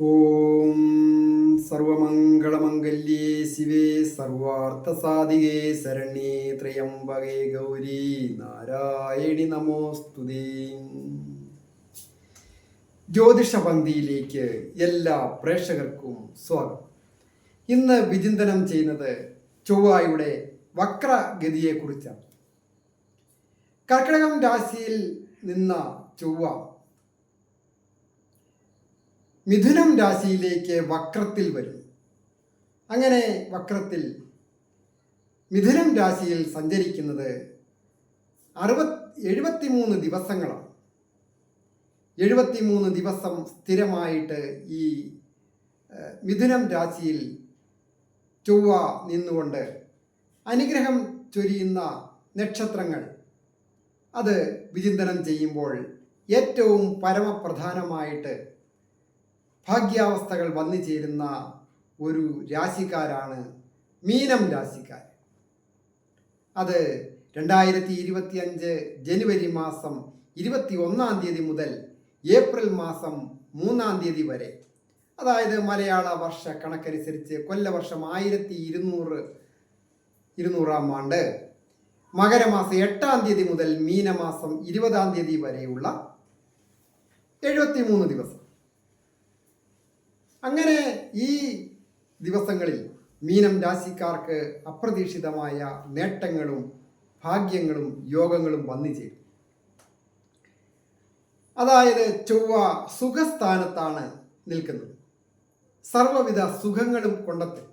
ഓം സർവമംഗളമംഗല്യേ ശിവേ സർവാർത്ഥസാധികേ ശരണ്യേ ത്രയംബകേ ഗൗരി നാരായണി നമോസ്തുതേ. ജ്യോതിഷ പങ്ക്തിയിലേക്ക് എല്ലാ പ്രേക്ഷകർക്കും സ്വാഗതം. ഇന്ന് വിചിന്തനം ചെയ്യുന്നത് ചൊവ്വയുടെ വക്രഗതിയെക്കുറിച്ചാണ്. കർക്കിടകം രാശിയിൽ നിന്ന ചൊവ്വ മിഥുനം രാശിയിലേക്ക് വക്രത്തിൽ വരും. അങ്ങനെ വക്രത്തിൽ മിഥുനം രാശിയിൽ സഞ്ചരിക്കുന്നത് 73 ദിവസങ്ങളാണ്. 73 ദിവസം സ്ഥിരമായിട്ട് ഈ മിഥുനം രാശിയിൽ ചൊവ്വ നിന്നുകൊണ്ട് അനുഗ്രഹം ചൊരിയുന്ന നക്ഷത്രങ്ങൾ അത് വിചിന്തനം ചെയ്യുമ്പോൾ ഏറ്റവും പരമപ്രധാനമായിട്ട് ഭാഗ്യാവസ്ഥകൾ വന്നു ചേരുന്ന ഒരു രാശിക്കാരാണ് മീനം രാശിക്കാർ. അത് 2025 ജനുവരി മാസം 21-ാം തീയതി മുതൽ ഏപ്രിൽ മാസം 3-ാം തീയതി വരെ, അതായത് മലയാള വർഷ കണക്കനുസരിച്ച് കൊല്ലവർഷം 1200-ാം ആണ്ട് മകരമാസം 8-ാം തീയതി മുതൽ മീനമാസം 20-ാം തീയതി വരെയുള്ള 73 ദിവസം. അങ്ങനെ ഈ ദിവസങ്ങളിൽ മീനം രാശിക്കാർക്ക് അപ്രതീക്ഷിതമായ നേട്ടങ്ങളും ഭാഗ്യങ്ങളും യോഗങ്ങളും വന്നു ചേരും. അതായത് ചൊവ്വ സുഖസ്ഥാനത്താണ് നിൽക്കുന്നത്. സർവവിധ സുഖങ്ങളും കൊണ്ടെത്തും.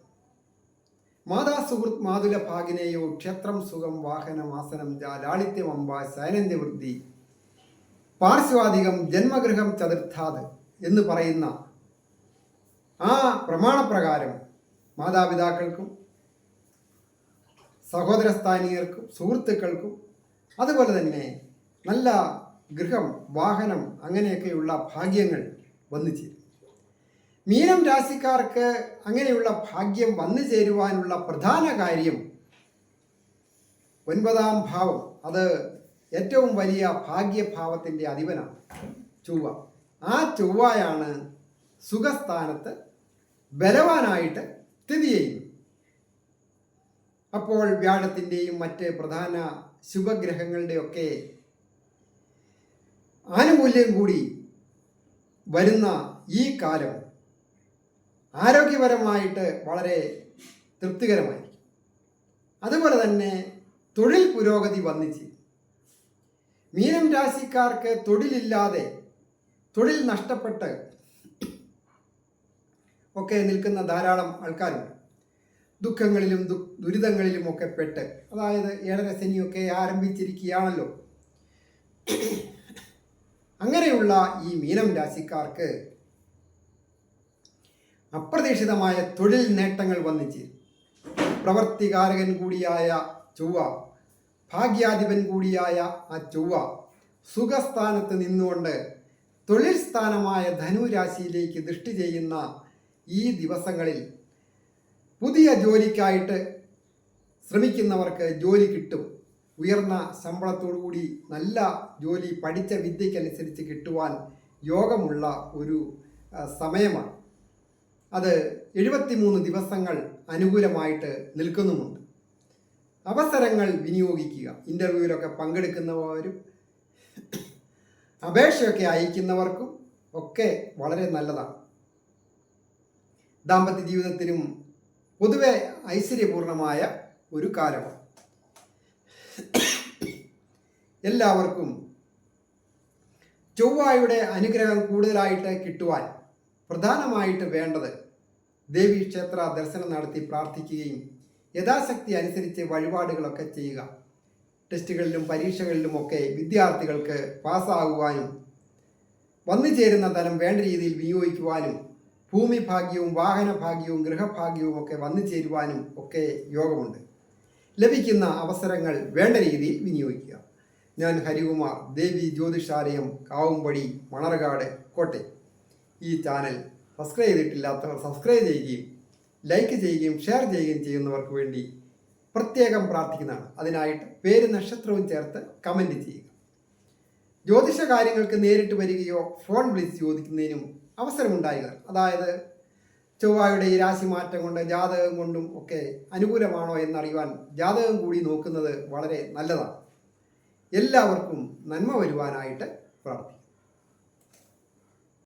മാതാ സുഹൃത് മാതുല ഭാഗിനേയോ ക്ഷേത്രം സുഖം വാഹനം ആസനം ലാളിത്യമമ്പ ശൈനന്യവൃദ്ധി പാർശ്വാധികം ജന്മഗൃഹം ചതുർത്ഥാത് എന്ന് പറയുന്ന ആ പ്രമാണപ്രകാരം മാതാപിതാക്കൾക്കും സഹോദരസ്ഥാനീയർക്കും സുഹൃത്തുക്കൾക്കും അതുപോലെ തന്നെ നല്ല ഗൃഹം വാഹനം അങ്ങനെയൊക്കെയുള്ള ഭാഗ്യങ്ങൾ വന്നു ചേരും. മീനം രാശിക്കാർക്ക് അങ്ങനെയുള്ള ഭാഗ്യം വന്നു ചേരുവാനുള്ള പ്രധാന കാര്യം 9-ാം ഭാവം, അത് ഏറ്റവും വലിയ ഭാഗ്യഭാവത്തിൻ്റെ അധിപനാണ് ചൊവ്വ. ആ ചൊവ്വയാണ് സുഖസ്ഥാനത്ത് ബലവാനായിട്ട് സ്ഥിതി ചെയ്യുന്നു. അപ്പോൾ വ്യാഴത്തിൻ്റെയും മറ്റ് പ്രധാന ശുഭഗ്രഹങ്ങളുടെയൊക്കെ ആനുകൂല്യം കൂടി വരുന്ന ഈ കാലം ആരോഗ്യപരമായിട്ട് വളരെ തൃപ്തികരമായിരിക്കും. അതുപോലെ തന്നെ തൊഴിൽ പുരോഗതി വന്നിച്ച് മീനം രാശിക്കാർക്ക് തൊഴിലില്ലാതെ തൊഴിൽ നഷ്ടപ്പെട്ട് ഒക്കെ നിൽക്കുന്ന ധാരാളം ആൾക്കാരുണ്ട്. ദുഃഖങ്ങളിലും ദുരിതങ്ങളിലും ഒക്കെ പെട്ട്, അതായത് 7ര ശനിയൊക്കെ ആരംഭിച്ചിരിക്കുകയാണല്ലോ. അങ്ങനെയുള്ള ഈ മീനം രാശിക്കാർക്ക് അപ്രതീക്ഷിതമായ തൊഴിൽ നേട്ടങ്ങൾ വന്നിച്ച് പ്രവർത്തികാരകൻ കൂടിയായ ചൊവ്വ, ഭാഗ്യാധിപൻ കൂടിയായ ആ ചൊവ്വ സുഖസ്ഥാനത്ത് നിന്നുകൊണ്ട് തൊഴിൽ സ്ഥാനമായ ധനുരാശിയിലേക്ക് ദൃഷ്ടി ചെയ്യുന്ന ഈ ദിവസങ്ങളിൽ പുതിയ ജോലിക്കായിട്ട് ശ്രമിക്കുന്നവർക്ക് ജോലി കിട്ടും. ഉയർന്ന ശമ്പളത്തോടുകൂടി നല്ല ജോലി പഠിച്ച വിദ്യയ്ക്കനുസരിച്ച് കിട്ടുവാൻ യോഗമുള്ള ഒരു സമയമാണ്. അത് 73 ദിവസങ്ങൾ അനുകൂലമായിട്ട് നിൽക്കുന്നുമുണ്ട്. അവസരങ്ങൾ വിനിയോഗിക്കുക. ഇൻ്റർവ്യൂവിലൊക്കെ പങ്കെടുക്കുന്നവരും അപേക്ഷയൊക്കെ അയക്കുന്നവർക്കും ഒക്കെ വളരെ നല്ലതാണ്. ദാമ്പത്യ ജീവിതത്തിനും പൊതുവെ ഐശ്വര്യപൂർണമായ ഒരു കാലമാണ്. എല്ലാവർക്കും ചൊവ്വയുടെ അനുഗ്രഹം കൂടുതലായിട്ട് കിട്ടുവാൻ പ്രധാനമായിട്ട് വേണ്ടത് ദേവീക്ഷേത്ര ദർശനം നടത്തി പ്രാർത്ഥിക്കുകയും യഥാശക്തി അനുസരിച്ച് വഴിപാടുകളൊക്കെ ചെയ്യുക. ടെസ്റ്റുകളിലും പരീക്ഷകളിലുമൊക്കെ വിദ്യാർത്ഥികൾക്ക് പാസ്സാകുവാനും വന്നു ചേരുന്ന ധനം വേണ്ട രീതിയിൽ വിനിയോഗിക്കുവാനും ഭൂമി ഭാഗ്യവും വാഹന ഭാഗ്യവും ഗൃഹഭാഗ്യവും ഒക്കെ വന്നു ചേരുവാനും ഒക്കെ യോഗമുണ്ട്. ലഭിക്കുന്ന അവസരങ്ങൾ വേണ്ട രീതിയിൽ വിനിയോഗിക്കുക. ഞാൻ ഹരികുമാർ, ദേവി ജ്യോതിഷാലയം, കാവുംപടി, മണർകാട്, കോട്ടയം. ഈ ചാനൽ സബ്സ്ക്രൈബ് ചെയ്തിട്ടില്ലാത്തവർ സബ്സ്ക്രൈബ് ചെയ്യുകയും ലൈക്ക് ചെയ്യുകയും ഷെയർ ചെയ്യുകയും ചെയ്യുന്നവർക്ക് വേണ്ടി പ്രത്യേകം പ്രാർത്ഥിക്കുന്നതാണ്. അതിനായിട്ട് പേര് നക്ഷത്രവും ചേർത്ത് കമൻറ്റ് ചെയ്യുക. ജ്യോതിഷ കാര്യങ്ങൾക്ക് നേരിട്ട് വരികയോ ഫോൺ വിളിച്ച് ചോദിക്കുന്നതിനും അവസരമുണ്ടാകുക. അതായത് ചൊവ്വയുടെ ഈ രാശിമാറ്റം കൊണ്ട് ജാതകം കൊണ്ടും ഒക്കെ അനുകൂലമാണോ എന്നറിയുവാൻ ജാതകം കൂടി നോക്കുന്നത് വളരെ നല്ലതാണ്. എല്ലാവർക്കും നന്മ വരുവാനായിട്ട് പ്രാർത്ഥിക്കുന്നു.